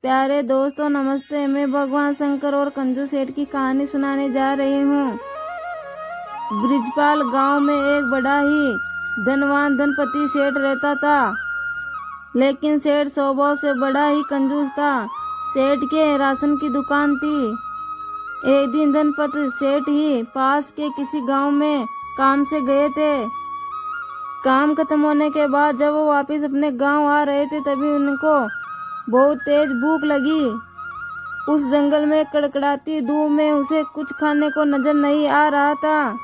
प्यारे दोस्तों नमस्ते। मैं भगवान शंकर और कंजू सेठ की कहानी सुनाने जा रही हूँ। ब्रिजपाल गांव में एक बड़ा ही धनवान धनपति सेठ रहता था, लेकिन सेठ स्वभाव से बड़ा ही कंजूस था। सेठ के राशन की दुकान थी। एक दिन धनपति सेठ ही पास के किसी गांव में काम से गए थे। काम खत्म होने के बाद जब वो वापस अपने गांव आ रहे थे तभी उनको बहुत तेज भूख लगी। उस जंगल में कड़कड़ाती धूप में उसे कुछ खाने को नजर नहीं आ रहा था।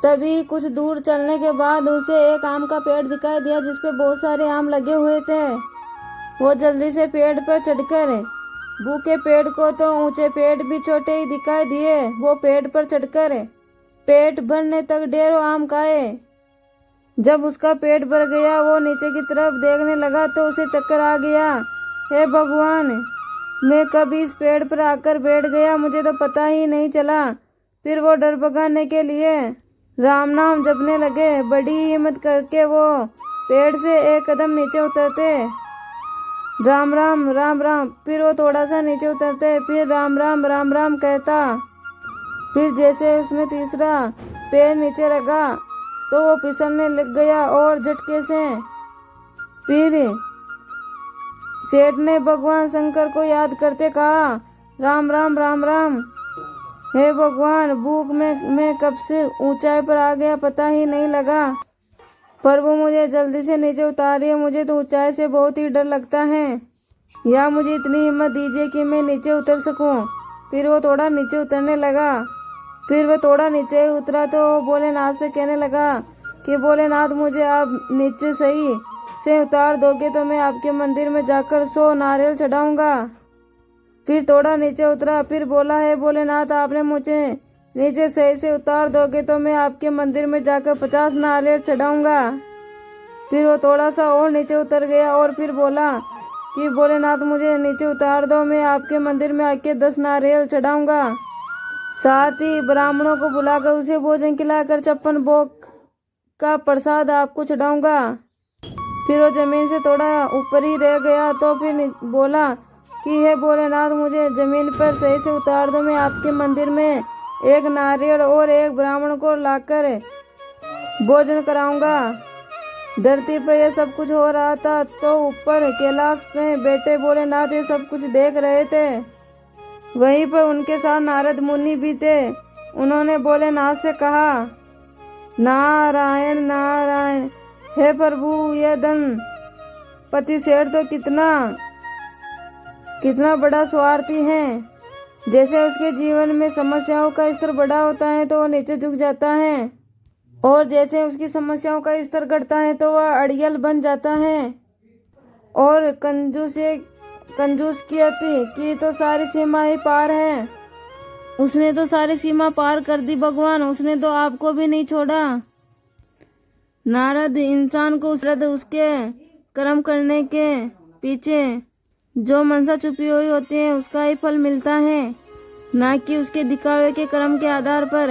तभी कुछ दूर चलने के बाद उसे एक आम का पेड़ दिखाई दिया जिसपे बहुत सारे आम लगे हुए थे। वो जल्दी से पेड़ पर चढ़कर, भूखे पेड़ को तो ऊंचे पेड़ भी छोटे ही दिखाई दिए, वो पेड़ पर चढ़कर पेट भरने तक ढेरों आम खाए। जब उसका पेट भर गया वो नीचे की तरफ देखने लगा तो उसे चक्कर आ गया। हे भगवान, मैं कब इस पेड़ पर आकर बैठ गया, मुझे तो पता ही नहीं चला। फिर वो डर भगाने के लिए राम नाम जपने लगे। बड़ी हिम्मत करके वो पेड़ से एक कदम नीचे उतरते, राम राम राम राम। फिर वो थोड़ा सा नीचे उतरते, फिर राम राम कहता। फिर जैसे उसने तीसरा पैर नीचे रखा तो वो फिसलने लग गया और झटके से। फिर सेठ ने भगवान शंकर को याद करते कहा, राम राम। हे भगवान, भूख में मैं कब से ऊंचाई पर आ गया पता ही नहीं लगा। प्रभु मुझे जल्दी से नीचे उतारिए, मुझे तो ऊंचाई से बहुत ही डर लगता है। या मुझे इतनी हिम्मत दीजिए कि मैं नीचे उतर सकूं। फिर वो थोड़ा नीचे उतरने लगा। फिर वह थोड़ा नीचे उतरा तो भोलेनाथ से कहने लगा कि भोलेनाथ, मुझे आप नीचे सही से उतार दोगे तो मैं आपके मंदिर में जाकर 100 नारियल चढ़ाऊंगा। फिर थोड़ा नीचे उतरा, फिर बोला, है भोलेनाथ, आपने मुझे नीचे सही से उतार दोगे तो मैं आपके मंदिर में जाकर 50 नारियल चढ़ाऊंगा। फिर वो थोड़ा सा और नीचे उतर गया और फिर बोला कि भोलेनाथ, मुझे नीचे उतार दो, मैं आपके मंदिर में आके 10 नारियल चढ़ाऊंगा। साथ ही ब्राह्मणों को बुलाकर उसे भोजन खिलाकर 56 भोग का प्रसाद आपको चढ़ाऊंगा। फिर वो जमीन से थोड़ा ऊपर ही रह गया तो फिर बोला कि हे भोलेनाथ, मुझे जमीन पर सही से उतार दो, मैं आपके मंदिर में एक नारियल और एक ब्राह्मण को लाकर भोजन कराऊंगा। धरती पर यह सब कुछ हो रहा था तो ऊपर कैलाश में बैठे भोलेनाथ ये सब कुछ देख रहे थे। वहीं पर उनके साथ नारद मुनि भी थे। उन्होंने भोलेनाथ से कहा, नारायण नारायण, हे प्रभु, यह धनपति सेठ तो कितना बड़ा स्वार्थी है। जैसे उसके जीवन में समस्याओं का स्तर बड़ा होता है तो वह नीचे झुक जाता है, और जैसे उसकी समस्याओं का स्तर घटता है तो वह अड़ियल बन जाता है। और कंजूसियत की तो सारी सीमा ही पार है। उसने तो सारी सीमा पार कर दी भगवान, उसने तो आपको भी नहीं छोड़ा। नारद, इंसान को उसके कर्म करने के पीछे जो मनसा छुपी हुई होती है उसका ही फल मिलता है, ना कि उसके दिखावे के कर्म के आधार पर।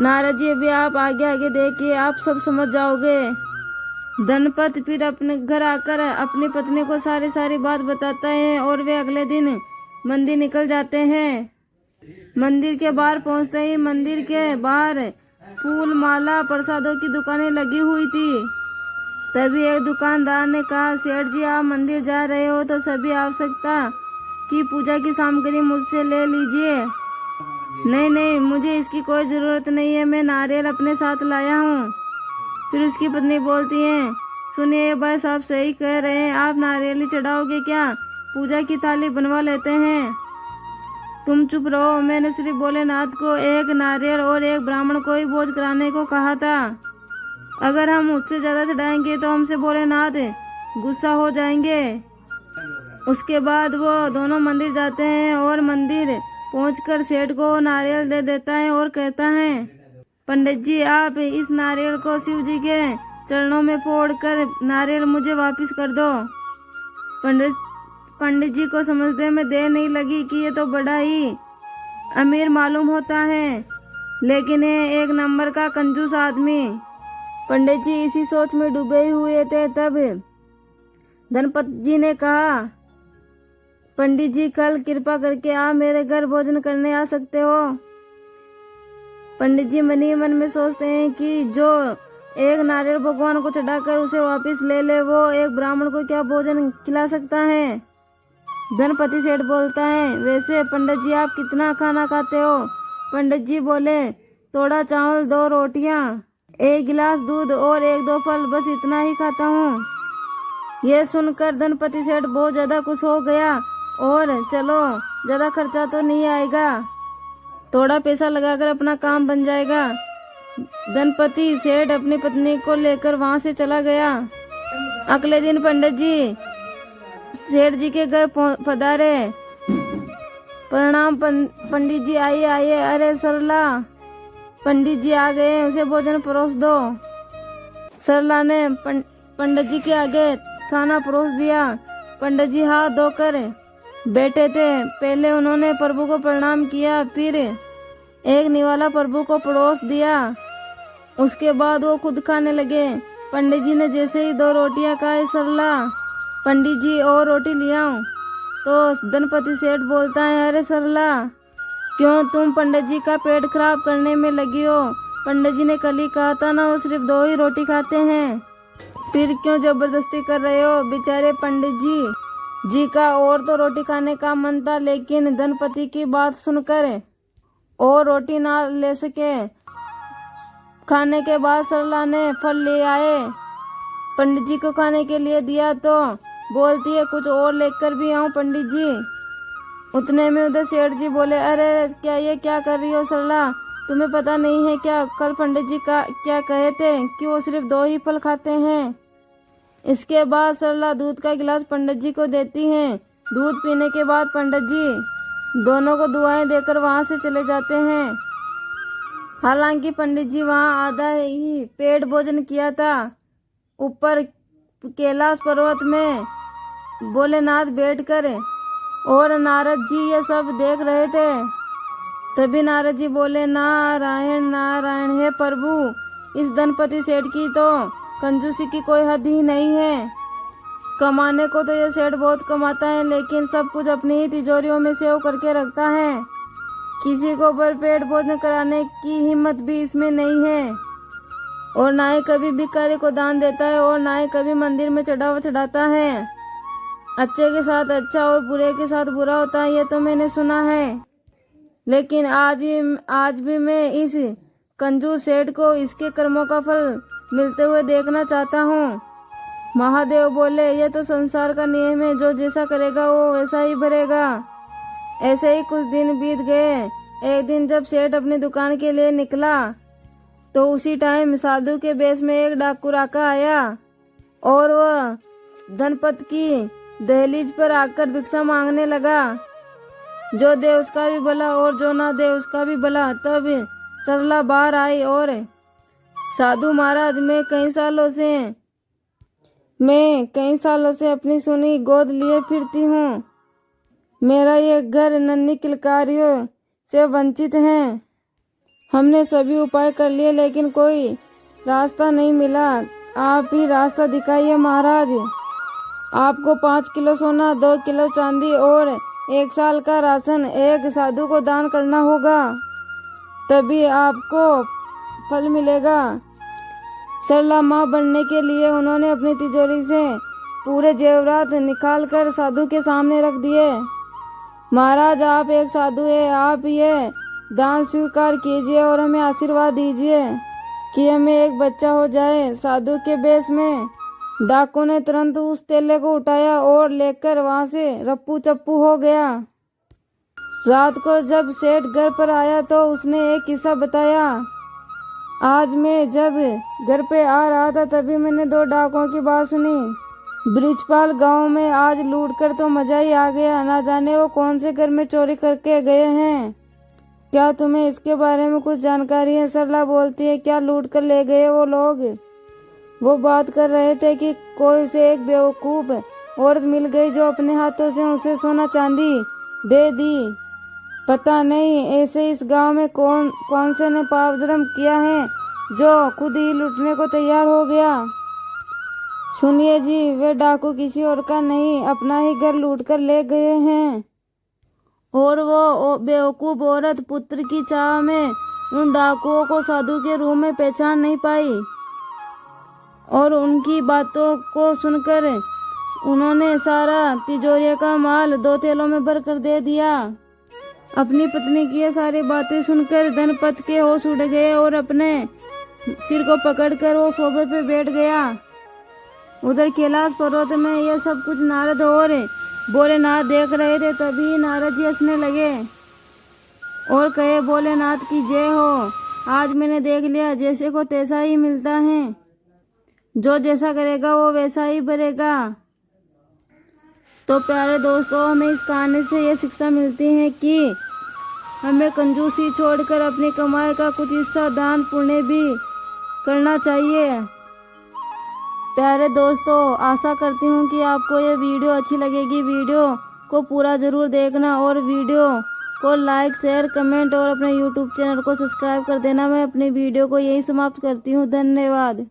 नारद जी, अभी आप आगे देखिए, आप सब समझ जाओगे। धनपत फिर अपने घर आकर अपनी पत्नी को सारी बात बताता है और वे अगले दिन मंदिर निकल जाते हैं। मंदिर के बाहर पहुंचते ही मंदिर के बाहर फूल माला प्रसादों की दुकानें लगी हुई थी। तभी एक दुकानदार ने कहा, सेठ जी, आप मंदिर जा रहे हो तो सभी आवश्यकता की पूजा की सामग्री मुझसे ले लीजिए। नहीं, मुझे इसकी कोई ज़रूरत नहीं है, मैं नारियल अपने साथ लाया हूँ। फिर उसकी पत्नी बोलती है, सुनिए, ये भाई साहब सही कह रहे हैं, आप नारियल ही चढ़ाओगे क्या? पूजा की थाली बनवा लेते हैं। तुम चुप रहो, मैंने श्री भोलेनाथ को एक नारियल और एक ब्राह्मण को ही भोज कराने को कहा था। अगर हम उससे ज्यादा चढ़ाएंगे तो हमसे भोलेनाथ गुस्सा हो जाएंगे। उसके बाद वो दोनों मंदिर जाते हैं और मंदिर पहुंचकर सेठ को नारियल दे देता है और कहता है, पंडित जी, आप इस नारियल को शिव जी के चरणों में फोड़कर नारियल मुझे वापस कर दो। पंडित जी को समझने में देर नहीं लगी कि ये तो बड़ा ही अमीर मालूम होता है, लेकिन ये एक नंबर का कंजूस आदमी। पंडित जी इसी सोच में डूबे हुए थे। तब धनपत जी ने कहा, पंडित जी, कल कृपा करके आप मेरे घर भोजन करने आ सकते हो। पंडित जी मन ही मन में सोचते हैं कि जो एक नारियल भगवान को चढ़ाकर उसे वापस ले ले, वो एक ब्राह्मण को क्या भोजन खिला सकता है। धनपति सेठ बोलता है, वैसे पंडित जी आप कितना खाना खाते हो। पंडित जी बोले, थोड़ा चावल, 2 रोटियां, 1 गिलास दूध और 1-2 फल, बस इतना ही खाता हूँ। यह सुनकर धनपति सेठ बहुत ज्यादा खुश हो गया और चलो ज्यादा खर्चा तो नहीं आएगा, थोड़ा पैसा लगाकर अपना काम बन जाएगा। धनपति सेठ अपनी पत्नी को लेकर वहां से चला गया। अगले दिन पंडित जी सेठ जी के घर पधारे। प्रणाम पंडित जी, आइए आइए। अरे सरला, पंडित जी आ गए, उसे भोजन परोस दो। सरला ने पंडित जी के आगे खाना परोस दिया। पंडित जी हाथ धोकर बैठे थे। पहले उन्होंने प्रभु को प्रणाम किया, फिर एक निवाला प्रभु को परोस दिया। उसके बाद वो खुद खाने लगे। पंडित जी ने जैसे ही 2 रोटियां खाई, सरला, पंडित जी और रोटी ले आओ। तो धनपति सेठ बोलता है, अरे सरला, क्यों तुम पंडित जी का पेट खराब करने में लगी हो। पंडित जी ने कल ही कहा था ना, वो सिर्फ 2 ही रोटी खाते हैं, फिर क्यों जबरदस्ती कर रहे हो। बेचारे पंडित जी का और तो रोटी खाने का मन था, लेकिन धनपति की बात सुनकर और रोटी ना ले सके। खाने के बाद सरला ने फल ले आए, पंडित जी को खाने के लिए दिया तो बोलती है, कुछ और लेकर भी आऊं पंडित जी। उतने में उधर सेठ जी बोले, अरे क्या ये क्या कर रही हो सरला, तुम्हें पता नहीं है क्या, कल पंडित जी का क्या कहे थे कि वो सिर्फ 2 ही फल खाते हैं। इसके बाद सरला दूध का गिलास पंडित जी को देती हैं। दूध पीने के बाद पंडित जी दोनों को दुआएं देकर वहां से चले जाते हैं। हालांकि पंडित जी वहां आधा ही पेट भोजन किया था। ऊपर कैलाश पर्वत में भोलेनाथ बैठकर और नारद जी ये सब देख रहे थे। तभी नारद जी बोले, नारायण नारायण, हे प्रभु, इस धनपति सेठ की तो कंजूसी की कोई हद ही नहीं है। कमाने को तो ये सेठ बहुत कमाता है, लेकिन सब कुछ अपनी ही तिजोरियों में सेव करके रखता है। किसी को भरपेट भोजन कराने की हिम्मत भी इसमें नहीं है, और ना ही कभी भिखारी को दान देता है, और ना ही कभी मंदिर में चढ़ावा चढ़ाता है। अच्छे के साथ अच्छा और बुरे के साथ बुरा होता है, ये तो मैंने सुना है, लेकिन आज भी मैं इस कंजूस सेठ को इसके कर्मों का फल मिलते हुए देखना चाहता हूँ। महादेव बोले, ये तो संसार का नियम है, जो जैसा करेगा वो वैसा ही भरेगा। ऐसे ही कुछ दिन बीत गए। एक दिन जब सेठ अपनी दुकान के लिए निकला तो उसी टाइम साधु के वेश में एक डाकू राका आया, और वह धनपत की दहलीज पर आकर भिक्षा मांगने लगा। जो दे उसका भी भला और जो ना दे उसका भी भला। तब सरला बाहर आई और, साधु महाराज, मैं कई सालों से अपनी सुनी गोद लिए फिरती हूँ। मेरा ये घर नन्ही किलकारियों से वंचित है। हमने सभी उपाय कर लिए, लेकिन कोई रास्ता नहीं मिला। आप ही रास्ता दिखाइए महाराज। आपको 5 किलो सोना, 2 किलो चांदी और 1 साल का राशन एक साधु को दान करना होगा, तभी आपको फल मिलेगा। सरला माँ बनने के लिए उन्होंने अपनी तिजोरी से पूरे जेवरात निकाल कर साधु के सामने रख दिए। महाराज, आप एक साधु है, आप ये दान स्वीकार कीजिए और हमें आशीर्वाद दीजिए कि हमें एक बच्चा हो जाए। साधु के वेश में डाकू ने तुरंत उस तेले को उठाया और लेकर वहां से रप्पू चप्पू हो गया। रात को जब सेठ घर पर आया तो उसने एक किस्सा बताया। आज मैं जब घर पे आ रहा था तभी मैंने 2 डाकुओं की बात सुनी। ब्रिजपाल गांव में आज लूट कर तो मजा ही आ गया। ना जाने वो कौन से घर में चोरी करके गए हैं। क्या तुम्हें इसके बारे में कुछ जानकारी है? सरला बोलती है, क्या लूट कर ले गए वो लोग? वो बात कर रहे थे कि कोई उसे एक बेवकूफ औरत मिल गई जो अपने हाथों से उसे सोना चांदी दे दी। पता नहीं ऐसे इस गांव में कौन से ने पाप धर्म किया है जो खुद ही लूटने को तैयार हो गया। सुनिए जी, वे डाकू किसी और का नहीं, अपना ही घर लूट कर ले गए हैं। और वो बेवकूफ औरत पुत्र की चाह में उन डाकुओं को साधु के रूप में पहचान नहीं पाई और उनकी बातों को सुनकर उन्होंने सारा तिजोरी का माल 2 थैलों में भर कर दे दिया। अपनी पत्नी की ये सारी बातें सुनकर धनपत के होश उड़ गए और अपने सिर को पकड़कर वो सोफे पे बैठ गया। उधर कैलाश पर्वत में यह सब कुछ नारद और भोलेनाथ देख रहे थे। तभी नारद जी हंसने लगे और कहे, भोलेनाथ की जय हो। आज मैंने देख लिया, जैसे को तैसा ही मिलता है, जो जैसा करेगा वो वैसा ही भरेगा। तो प्यारे दोस्तों, हमें इस कहानी से ये शिक्षा मिलती है कि हमें कंजूसी छोड़कर अपनी कमाई का कुछ हिस्सा दान पुण्य भी करना चाहिए। प्यारे दोस्तों, आशा करती हूँ कि आपको ये वीडियो अच्छी लगेगी। वीडियो को पूरा ज़रूर देखना और वीडियो को लाइक शेयर कमेंट और अपने यूट्यूब चैनल को सब्सक्राइब कर देना। मैं अपनी वीडियो को यही समाप्त करती हूँ। धन्यवाद।